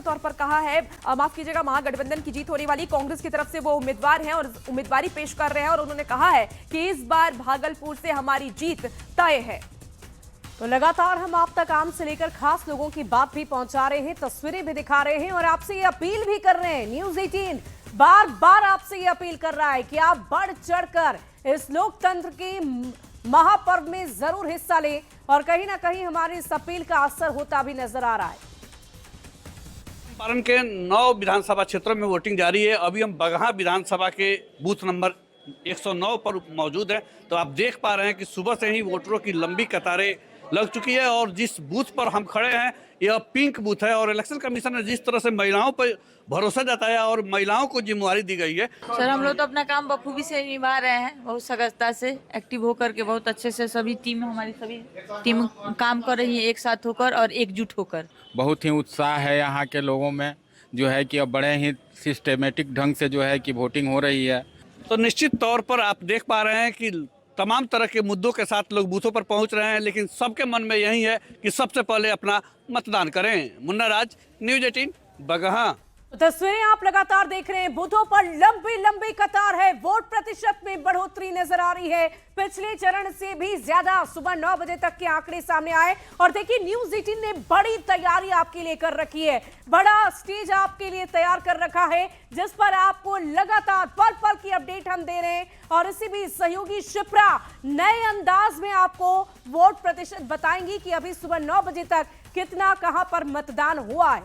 तौर पर कहा है, माफ कीजिएगा, महागठबंधन की जीत होने वाली, कांग्रेस की तरफ से वो उम्मीदवार हैं और उम्मीदवारी पेश कर रहे हैं और उन्होंने कहा है कि इस बार भागलपुर से हमारी जीत तय है। तो लगातार हम आप तक आम से लेकर खास लोगों की बात भी पहुंचा रहे हैं, तस्वीरें भी दिखा रहे हैं और आपसे ये अपील भी कर रहे हैं। न्यूज़ 18 बार बार आपसे ये अपील कर रहा है कि आप बढ़ चढ़कर इस लोकतंत्र की महापर्व में जरूर हिस्सा लें और कहीं ना कहीं हमारी इस अपील का असर होता भी नजर आ रहा है। चंपारण के 9 विधानसभा क्षेत्रों में वोटिंग जारी है। अभी हम बगहा विधानसभा के बूथ नंबर 109 पर मौजूद हैं। तो आप देख पा रहे हैं कि सुबह से ही वोटरों की लंबी कतारें लग चुकी है और जिस बूथ पर हम खड़े हैं यह पिंक बूथ है और इलेक्शन कमीशन ने जिस तरह से महिलाओं पर भरोसा जताया और महिलाओं को जिम्मेवारी दी गई है। सर, हम लोग तो अपना काम बखूबी से निभा रहे हैं, बहुत सजगता से, एक्टिव होकर के, बहुत अच्छे से सभी हमारी सभी टीम काम कर रही है, एक साथ होकर और एकजुट होकर। बहुत ही उत्साह है यहाँ के लोगों में, जो है कि अब बड़े ही सिस्टमेटिक ढंग से जो है कि वोटिंग हो रही है। तो निश्चित तौर पर आप देख पा रहे हैं कि तमाम तरह के मुद्दों के साथ लोग बूथों पर पहुंच रहे हैं, लेकिन सबके मन में यही है कि सबसे पहले अपना मतदान करें। मुन्ना राज, न्यूज़ 18 बगहा। तो तस्वीरें आप लगातार देख रहे हैं, बूथों पर लंबी लंबी कतार है, वोट प्रतिशत में बढ़ोतरी नजर आ रही है, पिछले चरण से भी ज्यादा। सुबह 9 बजे तक के आंकड़े सामने आए और देखिए न्यूज़ 18 ने बड़ी तैयारी आपके लिए कर रखी है, बड़ा स्टेज आपके लिए तैयार कर रखा है जिस पर आपको लगातार पल पल की अपडेट हम दे रहे हैं और इसी भी सहयोगी शिप्रा नए अंदाज में आपको वोट प्रतिशत बताएंगी कि अभी सुबह 9 बजे तक कितना कहां पर मतदान हुआ है।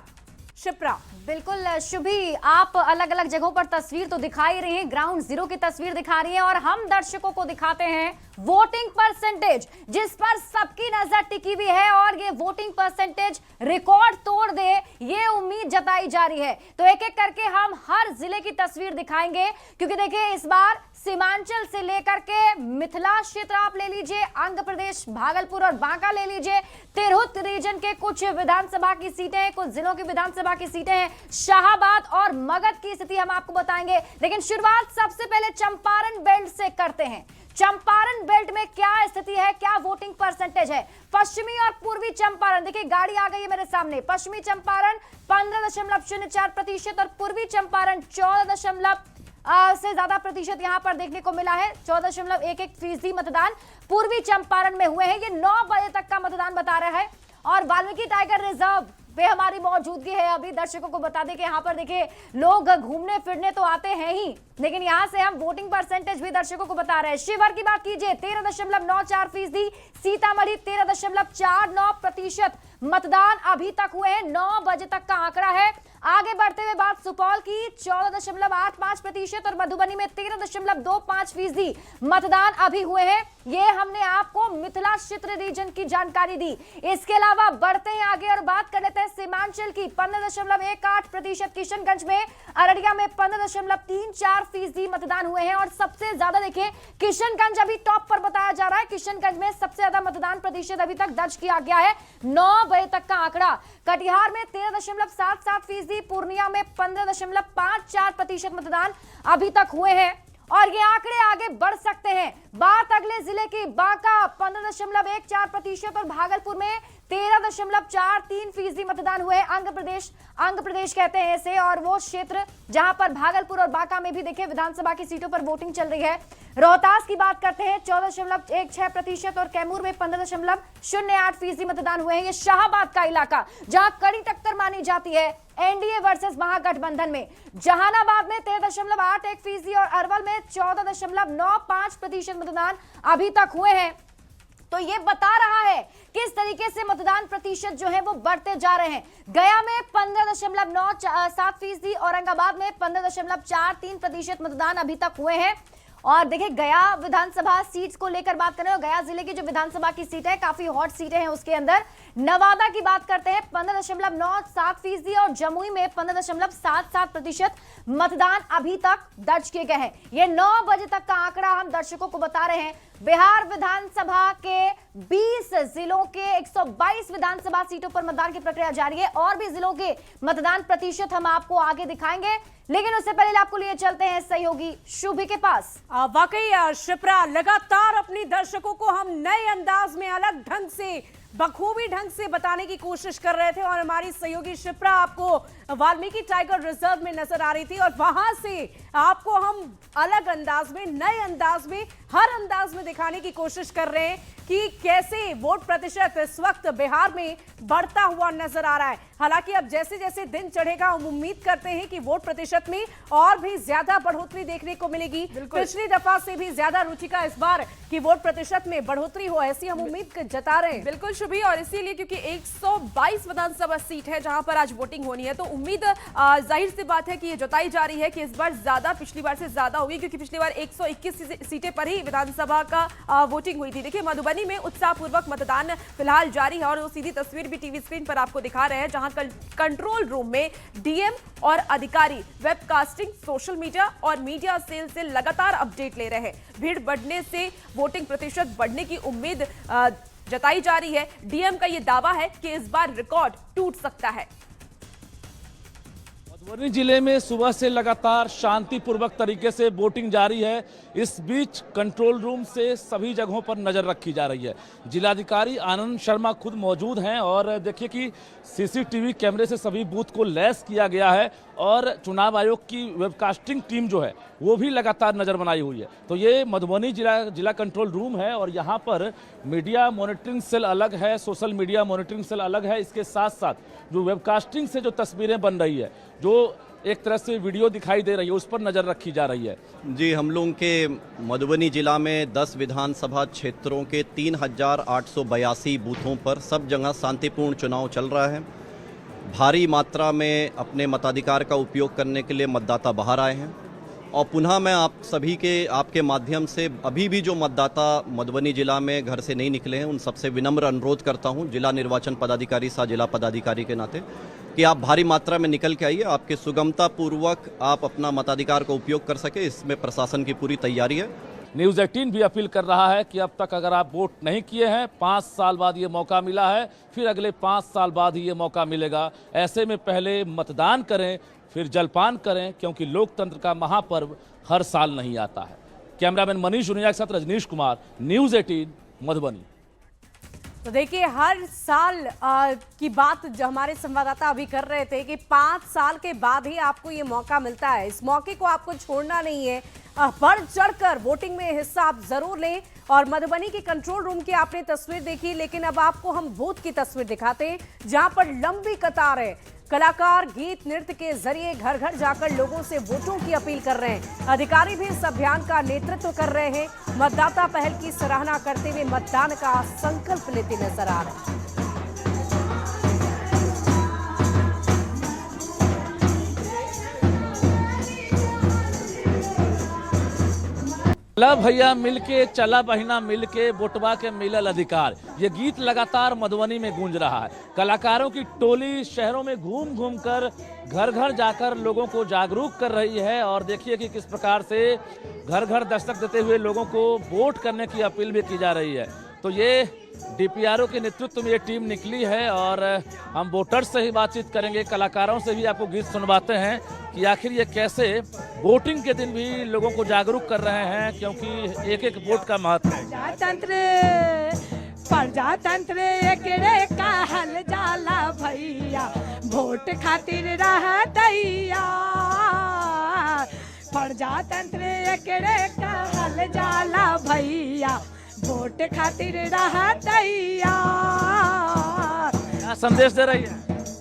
शिप्रा। बिल्कुल शुभी, आप अलग अलग जगहों पर तस्वीर तो दिखा ही रही हैं, ग्राउंड जीरो की तस्वीर दिखा रही हैं और हम दर्शकों को दिखाते हैं वोटिंग परसेंटेज जिस पर सबकी नजर टिकी हुई है और ये वोटिंग परसेंटेज रिकॉर्ड तोड़ दे ये उम्मीद जताई जा रही है। तो एक एक करके हम हर जिले की तस्वीर दिखाएंगे क्योंकि देखिए इस बार सीमांचल से लेकर के मिथिला क्षेत्र आप ले लीजिए, आंध्र प्रदेश, भागलपुर और बांका ले लीजिए, तिरहुत रीजन के कुछ विधानसभा की सीटें हैं, कुछ जिलों की विधानसभा की सीटें हैं, शाहाबाद और मगध की स्थिति हम आपको बताएंगे। लेकिन शुरुआत सबसे पहले चंपारण बेल्ट से करते हैं। चंपारण बेल्ट में क्या स्थिति है, क्या वोटिंग परसेंटेज है? पश्चिमी और पूर्वी चंपारण, देखिए गाड़ी आ गई है मेरे सामने, पश्चिमी चंपारण 15.04% और पूर्वी चंपारण 14 से ज्यादा प्रतिशत यहां पर देखने को मिला है। 14.11% मतदान पूर्वी चंपारण में हुए हैं। ये 9 बजे तक का मतदान बता रहा है और वाल्मीकि टाइगर रिजर्व पे हमारी मौजूदगी है। अभी दर्शकों को बता दें कि यहाँ पर देखिए लोग घूमने फिरने तो आते हैं ही, लेकिन यहाँ से हम वोटिंग परसेंटेज भी दर्शकों को बता रहे हैं। शिवहर की बात कीजिए 13.94%, सीतामढ़ी 13.49% मतदान अभी तक हुए हैं। 9 बजे तक का आंकड़ा है। आगे बढ़ते हुए बात सुपौल की 14.85% और मधुबनी में 13.25% मतदान अभी हुए हैं। ये हमने आपको मिथिला क्षेत्र रीजन की जानकारी दी। इसके अलावा बढ़ते हैं आगे और बात कर लेते हैं सीमांचल की 15.18% किशनगंज में, अररिया में 15.34% मतदान हुए हैं और सबसे ज्यादा देखिए किशनगंज अभी टॉप पर बताया जा रहा है। किशनगंज में सबसे ज्यादा मतदान प्रतिशत अभी तक दर्ज किया गया है, 9 बजे तक का आंकड़ा। कटिहार में 13.77%, पूर्णिया में 15.54% मतदान अभी तक हुए हैं और ये आंकड़े आगे बढ़ सकते हैं। बात अगले जिले की, बांका 15.14% और भागलपुर में 13.43% मतदान हुए। अंग प्रदेश कहते हैं इसे और वो क्षेत्र जहां पर भागलपुर और बांका में भी देखिए विधानसभा की सीटों पर वोटिंग चल रही है। रोहतास की बात करते हैं 14.16% और कैमूर में 15.08% मतदान हुए हैं। ये शाहाबाद का इलाका जहां कड़ी टक्कर मानी जाती है एनडीए वर्सेस महागठबंधन में। जहानाबाद में 13.81% और अरवल में 14.95% मतदान अभी तक हुए हैं। तो ये बता रहा है किस तरीके से मतदान प्रतिशत जो है वो बढ़ते जा रहे हैं। गया में 15.97%, औरंगाबाद में 15.43% मतदान अभी तक हुए हैं। और देखिए गया विधानसभा सीट्स को लेकर बात करें, गया जिले की जो विधानसभा की सीट है काफी हॉट सीटें हैं उसके अंदर। नवादा की बात करते हैं 15.97% और जमुई में 15.77% मतदान अभी तक दर्ज किए गए हैं। ये 9 बजे तक का आंकड़ा हम दर्शकों को बता रहे हैं। बिहार विधानसभा के 20 जिलों के 122 विधानसभा सीटों पर मतदान की प्रक्रिया जारी है और भी जिलों के मतदान प्रतिशत हम आपको आगे दिखाएंगे, लेकिन उससे पहले आपको लिए चलते हैं सहयोगी शुभी के पास। वाकई शिप्रा, लगातार अपनी दर्शकों को हम नए अंदाज में अलग ढंग से बखूबी ढंग से बताने की कोशिश कर रहे थे और हमारी सहयोगी शिप्रा आपको वाल्मीकि टाइगर रिजर्व में नजर आ रही थी और वहां से आपको हम अलग अंदाज में, नए अंदाज में, हर अंदाज में दिखाने की कोशिश कर रहे हैं कि कैसे वोट प्रतिशत इस वक्त बिहार में बढ़ता हुआ नजर आ रहा है। हालांकि अब जैसे जैसे दिन चढ़ेगा हम उम्मीद करते हैं कि वोट प्रतिशत में और भी ज्यादा बढ़ोतरी देखने को मिलेगी। पिछली दफा से भी ज्यादा रुचिका इस बार की वोट प्रतिशत में बढ़ोतरी हो, ऐसी हम उम्मीद जता रहे हैं। बिल्कुल शुभी, और इसीलिए क्योंकि 122 विधानसभा सीट है जहां पर आज वोटिंग होनी है, तो उम्मीद जाहिर सी बात है कि ये जताई जा रही है कि इस बार ज्यादा, पिछली बार से ज्यादा होगी, क्योंकि पिछली बार 121 सीटें पर ही विधानसभा का वोटिंग हुई थी। देखिए मधुबनी में उत्साहपूर्वक मतदान फिलहाल जारी है और वो सीधी तस्वीर भी टीवी स्क्रीन पर आपको दिखा रहे हैं, जहां कंट्रोल रूम में डीएम और अधिकारी वेबकास्टिंग, सोशल मीडिया और मीडिया सेल से लगातार अपडेट ले रहे हैं। भीड़ बढ़ने से वोटिंग प्रतिशत बढ़ने की उम्मीद जताई जा रही है। डीएम का यह दावा है कि इस बार रिकॉर्ड टूट सकता है। मधुबनी जिले में सुबह से लगातार शांतिपूर्वक तरीके से वोटिंग जारी है। इस बीच कंट्रोल रूम से सभी जगहों पर नजर रखी जा रही है। जिलाधिकारी आनंद शर्मा खुद मौजूद हैं और देखिए कि सीसीटीवी कैमरे से सभी बूथ को लैस किया गया है और चुनाव आयोग की वेबकास्टिंग टीम जो है वो भी लगातार नजर बनाई हुई है। तो ये मधुबनी जिला कंट्रोल रूम है और यहाँ पर मीडिया मॉनिटरिंग सेल अलग है, सोशल मीडिया मॉनिटरिंग सेल अलग है। इसके साथ साथ जो वेबकास्टिंग से जो तस्वीरें बन रही है, जो एक तरह से वीडियो दिखाई दे रही है, उस पर नज़र रखी जा रही है। जी, हम लोगों के मधुबनी जिला में 10 विधानसभा क्षेत्रों के 3882 बूथों पर सब जगह शांतिपूर्ण चुनाव चल रहा है। भारी मात्रा में अपने मताधिकार का उपयोग करने के लिए मतदाता बाहर आए हैं और पुनः मैं आप सभी के आपके माध्यम से अभी भी जो मतदाता मधुबनी जिला में घर से नहीं निकले हैं उन सबसे विनम्र अनुरोध करता हूं, जिला निर्वाचन पदाधिकारी सा जिला पदाधिकारी के नाते, कि आप भारी मात्रा में निकल के आइए। आपके सुगमता पूर्वक आप अपना मताधिकार का उपयोग कर सके, इसमें प्रशासन की पूरी तैयारी है। न्यूज़ 18 भी अपील कर रहा है कि अब तक अगर आप वोट नहीं किए हैं, 5 साल बाद ये मौका मिला है, फिर अगले 5 साल बाद ही ये मौका मिलेगा। ऐसे में पहले मतदान करें, फिर जलपान करें, क्योंकि लोकतंत्र का महापर्व हर साल नहीं आता है। कैमरामैन मनीष उनिया के साथ रजनीश कुमार, न्यूज़ 18 मधुबनी। तो देखिए हर साल की बात जो हमारे संवाददाता अभी कर रहे थे कि 5 साल के बाद ही आपको ये मौका मिलता है। इस मौके को आपको छोड़ना नहीं है, बढ़ चढ़कर वोटिंग में हिस्सा आप जरूर लें। और मधुबनी की कंट्रोल रूम की आपने तस्वीर देखी, लेकिन अब आपको हम बूथ की तस्वीर दिखाते हैं जहां पर लंबी कतार है। कलाकार गीत नृत्य के जरिए घर घर जाकर लोगों से वोटों की अपील कर रहे हैं। अधिकारी भी इस अभियान का नेतृत्व कर रहे हैं। मतदाता पहल की सराहना करते हुए मतदान का संकल्प लेते नजर आ रहे हैं। चला भैया मिलके, चला बहिना मिलके, वोटवा के मिलल अधिकार, ये गीत लगातार मधुबनी में गूंज रहा है। कलाकारों की टोली शहरों में घूम घूम कर घर घर जाकर लोगों को जागरूक कर रही है और देखिए कि किस प्रकार से घर घर दस्तक देते हुए लोगों को वोट करने की अपील भी की जा रही है। तो ये डीपीआरओ के नेतृत्व में ये टीम निकली है और हम वोटर्स से ही बातचीत करेंगे, कलाकारों से भी आपको गीत सुनवाते हैं कि आखिर ये कैसे वोटिंग के दिन भी लोगों को जागरूक कर रहे हैं, क्योंकि एक एक वोट का महत्व है। प्रजातंत्र एकरे कहल जाला भैया, वोट खातिर रहतैया। प्रजातंत्र एकरे कहल जाला भैया, वोट खातिर रहतैया। क्या संदेश दे रही है?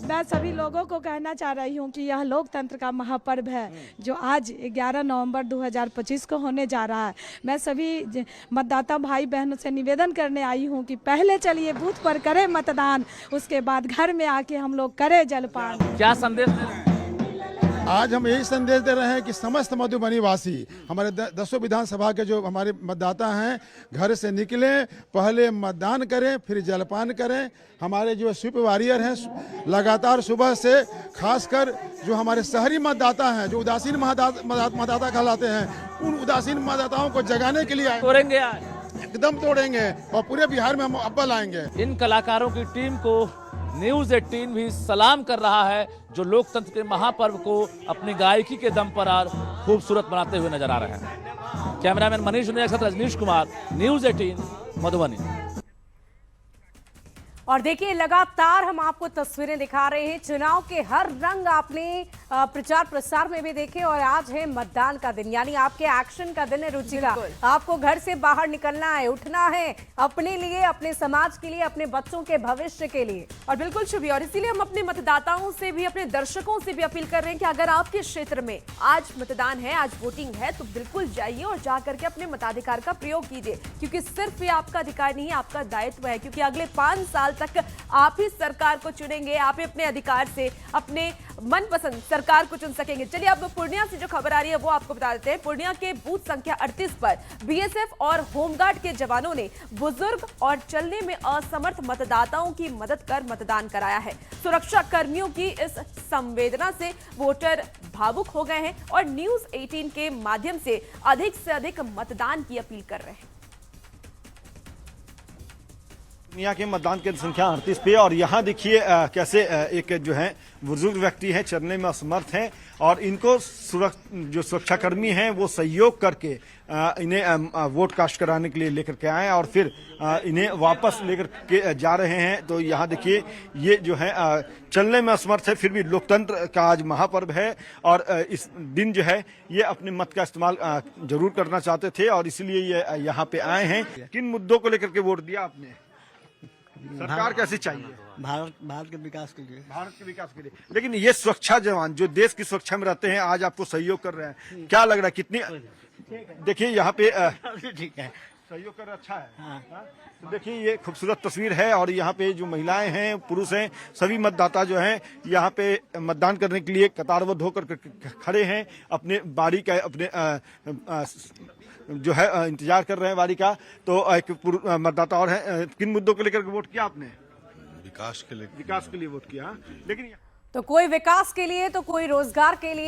मैं सभी लोगों को कहना चाह रही हूँ कि यह लोकतंत्र का महापर्व है जो आज 11 नवंबर 2025 को होने जा रहा है। मैं सभी मतदाता भाई बहनों से निवेदन करने आई हूँ कि पहले चलिए बूथ पर करें मतदान, उसके बाद घर में आके हम लोग करें जलपान। क्या संदेश दे रहे हैं? आज हम यही संदेश दे रहे हैं कि समस्त मधुबनी वासी, हमारे 10 विधानसभा के जो हमारे मतदाता हैं, घर से निकलें, पहले मतदान करें, फिर जलपान करें। हमारे जो स्वीप वॉरियर हैं लगातार सुबह से, खासकर जो हमारे शहरी मतदाता हैं, जो उदासीन मतदाता कहलाते हैं, उन उदासीन मतदाताओं को जगाने के लिए तोड़ेंगे आज, एकदम तोड़ेंगे और पूरे बिहार में हम अव्वल आएंगे। इन कलाकारों की टीम को न्यूज़ 18 भी सलाम कर रहा है, जो लोकतंत्र के महापर्व को अपनी गायकी के दम पर और खूबसूरत बनाते हुए नजर आ रहे हैं। कैमरामैन मनीष उनिया के साथ रजनीश कुमार, न्यूज़ 18 मधुबनी। और देखिए लगातार हम आपको तस्वीरें दिखा रहे हैं, चुनाव के हर रंग आपने प्रचार प्रसार में भी देखे। और आज है मतदान का दिन, यानी आपके एक्शन का दिन है रुचिका। आपको घर से बाहर निकलना है, उठना है अपने लिए, अपने समाज के लिए, अपने बच्चों के भविष्य के लिए। और बिल्कुल शुभी, और इसीलिए हम अपने मतदाताओं से भी, अपने दर्शकों से भी अपील कर रहे हैं कि अगर आपके क्षेत्र में आज मतदान है, आज वोटिंग है, तो बिल्कुल जाइए और जाकर के अपने मताधिकार का प्रयोग कीजिए, क्योंकि सिर्फ ये आपका अधिकार नहीं है, आपका दायित्व है। क्योंकि अगले 5 साल तक आप ही सरकार को चुनेंगे, आप ही अपने अधिकार से अपने मनपसंद सरकार को चुन सकेंगे। चलिए अब पूर्णिया से जो खबर आ रही है वो आपको बता देते हैं। पूर्णिया के बूथ संख्या 38 पर बीएसएफ और होमगार्ड के जवानों ने बुजुर्ग और चलने में असमर्थ मतदाताओं की मदद कर मतदान कराया है। सुरक्षा कर्मियों की इस संवेदना से वोटर भावुक हो गए हैं और न्यूज़ 18 के माध्यम से अधिक मतदान की अपील कर रहे हैं। पूर्णिया के मतदान केंद्र संख्या 38 पे, और यहाँ देखिए कैसे एक जो है बुजुर्ग व्यक्ति है, चलने में असमर्थ हैं, और इनको जो सुरक्षाकर्मी हैं वो सहयोग करके इन्हें वोट कास्ट कराने के लिए लेकर के आए और फिर इन्हें वापस लेकर के जा रहे हैं। तो यहाँ देखिए ये जो है चलने में असमर्थ है, फिर भी लोकतंत्र का आज महापर्व है और इस दिन जो है ये अपने मत का इस्तेमाल जरूर करना चाहते थे और इसलिए ये यहाँ पे आए हैं। किन मुद्दों को लेकर के वोट दिया आपने? सरकार कैसी चाहिए? भारत के विकास के लिए। भारत के विकास के लिए। लेकिन ये सुरक्षा जवान जो देश की सुरक्षा में रहते हैं आज आपको सहयोग कर रहे हैं, क्या लग रहा है? कितनी देखिए यहाँ पे ठीक है, सहयोग कर अच्छा है। हाँ। तो देखिए ये खूबसूरत तस्वीर है और यहाँ पे जो महिलाएं हैं, पुरुष हैं, सभी मतदाता जो हैं यहाँ पे मतदान करने के लिए कतारबद्ध होकर खड़े हैं, अपने बारी का अपने जो है इंतजार कर रहे हैं बारी का। तो एक मतदाता और है, किन मुद्दों को लेकर वोट किया आपने? विकास के लिए। विकास के लिए वोट किया। लेकिन तो कोई विकास के लिए तो कोई रोजगार के लिए।